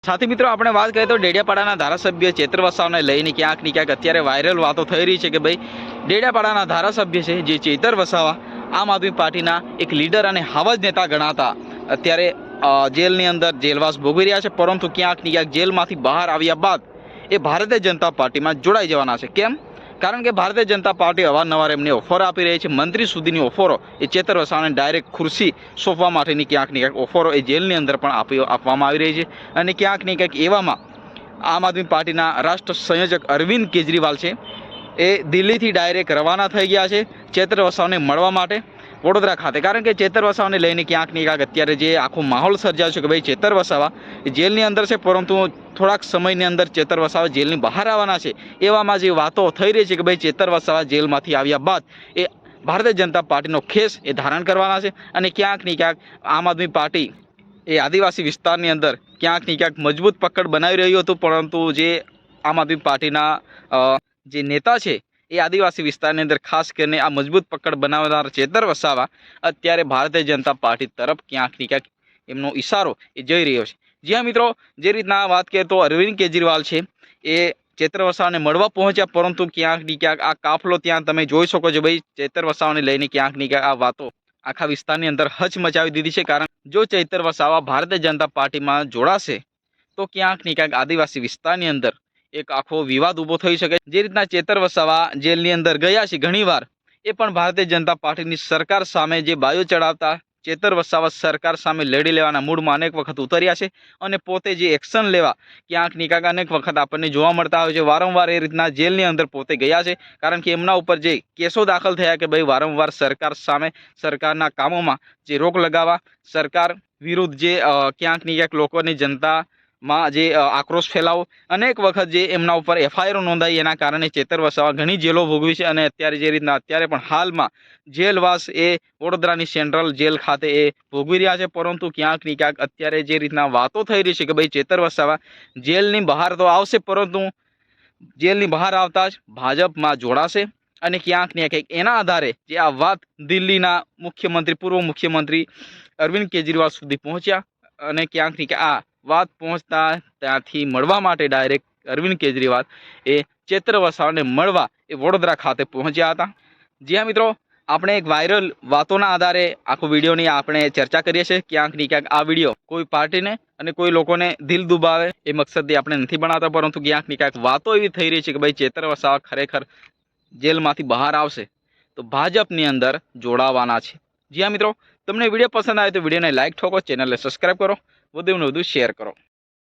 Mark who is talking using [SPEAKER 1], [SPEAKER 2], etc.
[SPEAKER 1] साथी मित्रों આપણે વાત કરીએ તો ડેડિયાપાડાના ધારાસભ્ય ચેતર વસાવાને લઈને ક્યાંક ને ક્યાંક અત્યારે વાયરલ વાતો થઈ રહી છે કે ભાઈ ડેડિયાપાડાના ધારાસભ્ય છે જે ચેતર વસાવા આમ આદમી પાર્ટીના એક લીડર અને હાવજ નેતા ગણાતા અત્યારે જેલની અંદર જેલવાસ ભોગવી રહ્યા છે, પરંતુ ક્યાંક ને ક્યાંક જેલમાંથી બહાર આવ્યા બાદ એ ભારતીય જનતા પાર્ટીમાં જોડાઈ જવાના છે। કેમ? કારણ કે ભારતીય જનતા પાર્ટી અવારનવાર એમને ઓફર આપી રહી છે, મંત્રી સુધીની ઓફરો એ ચેતર વસાવાને ડાયરેક્ટ ખુરશી સોંપવા માટેની ક્યાંક ને ક્યાંક ઓફરો એ જેલની અંદર પણ આપવામાં આવી રહી છે। અને ક્યાંક ને ક્યાંક એવામાં આમ આદમી પાર્ટીના રાષ્ટ્ર સંયોજક અરવિંદ કેજરીવાલ છે એ દિલ્હીથી ડાયરેક્ટ રવાના થઈ ગયા છે ચેતર વસાવાને મળવા માટે વડોદરા ખાતે। કારણ કે ચેતર વસાવાને લઈને ક્યાંક ને ક્યાંક અત્યારે જે આખો માહોલ સર્જાયો છે કે ભાઈ ચેતર વસાવા જેલની અંદર છે, પરંતુ થોડાક સમયની અંદર ચેતર વસાવા જેલની બહાર આવવાના છે। એવામાં જે વાતો થઈ રહી છે કે ભાઈ ચેતર વસાવા જેલમાંથી આવ્યા બાદ એ ભારતીય જનતા પાર્ટીનો ખેસ એ ધારણ કરવાના છે અને ક્યાંક ને ક્યાંક આમ આદમી પાર્ટી એ આદિવાસી વિસ્તારની અંદર ક્યાંક ને ક્યાંક મજબૂત પકડ બનાવી રહ્યું હતું, પરંતુ જે આમ આદમી પાર્ટીના જે નેતા છે એ આદિવાસી વિસ્તારની અંદર ખાસ કરીને આ મજબૂત પકડ બનાવનાર ચેતર વસાવા અત્યારે ભારતીય જનતા પાર્ટી તરફ ક્યાંક ને ક્યાંક એમનો ઈશારો એ જઈ રહ્યો છે। જી હા મિત્રો, જે રીતના વાત કરીએ તો અરવિંદ કેજરીવાલ છે એ ચેતર વસાવાને મળવા પહોંચ્યા, પરંતુ ક્યાંક ને ક્યાંક આ કાફલો ત્યાં તમે જોઈ શકો છો ભાઈ ચેતર વસાવાને લઈને ક્યાંક ને ક્યાંક આ વાતો આખા વિસ્તારની અંદર હચમચાવી દીધી છે। કારણ જો ચેતર વસાવા ભારતીય જનતા પાર્ટીમાં જોડાશે તો ક્યાંક ને ક્યાંક આદિવાસી વિસ્તારની અંદર એક આખો વિવાદ ઊભો થઈ શકે। જે રીતના ચેતર વસાવા જેલની અંદર ગયા છે ઘણીવાર, એ પણ ભારતીય જનતા પાર્ટીની સરકાર સામે જે બાયો ચડાવતા ચેતર વસાવા સરકાર સામે લડી લેવાના મૂડમાં અનેક વખત ઉતર્યા છે અને પોતે જે એક્શન લેવા ક્યાંક ને ક્યાંક અનેક વખત આપણને જોવા મળતા હોય છે। વારંવાર એ રીતના જેલની અંદર પોતે ગયા છે, કારણ કે એમના ઉપર જે કેસો દાખલ થયા કે ભાઈ વારંવાર સરકાર સામે સરકારના કામોમાં જે રોક લગાવવા, સરકાર વિરુદ્ધ જે ક્યાંક ને ક્યાંક લોકોની જનતામાં જે આક્રોશ ફેલાવો, અનેક વખત જે એમના ઉપર એફઆઈઆર નોંધાઈ, એના કારણે ચેતર વસાવા ઘણી જેલો ભોગવી છે અને અત્યારે જે રીતના અત્યારે પણ હાલમાં જેલવાસ એ વડોદરાની સેન્ટ્રલ જેલ ખાતે એ ભોગવી રહ્યા છે। પરંતુ ક્યાંક ને ક્યાંક અત્યારે જે રીતના વાતો થઈ રહી છે કે ભાઈ ચેતર વસાવા જેલની બહાર તો આવશે, પરંતુ જેલની બહાર આવતા જ ભાજપમાં જોડાશે અને ક્યાંક ને ક્યાંક એના આધારે જે આ વાત દિલ્હીના મુખ્યમંત્રી પૂર્વ મુખ્યમંત્રી અરવિંદ કેજરીવાલ સુધી પહોંચ્યા અને ક્યાંક ને ક્યાંક આ વાત પહોંચતા ત્યાંથી મળવા માટે ડાયરેક્ટ અરવિંદ કેજરીવાલ એ ચેતર વસાવાને મળવા એ વડોદરા ખાતે પહોંચ્યા હતા। જી હા મિત્રો, આપણે એક વાયરલ વાતોના આધારે આખો વિડીયોની આપણે ચર્ચા કરીએ છીએ। ક્યાંક ને ક્યાંક આ વિડીયો કોઈ પાર્ટીને અને કોઈ લોકોને દિલ દુબાવે એ મકસદથી આપણે નથી બનાવતા, પરંતુ ક્યાંક ને ક્યાંક વાતો એવી થઈ રહી છે કે ભાઈ ચેતર વસાવા ખરેખર જેલમાંથી બહાર આવશે તો ભાજપની અંદર જોડાવાના છે। જી હા મિત્રો, તમને વિડીયો પસંદ આવે તો વિડીયોને લાઇક ઠોકો, ચેનલને સબસ્ક્રાઈબ કરો, વધુને વધુ શેર કરો।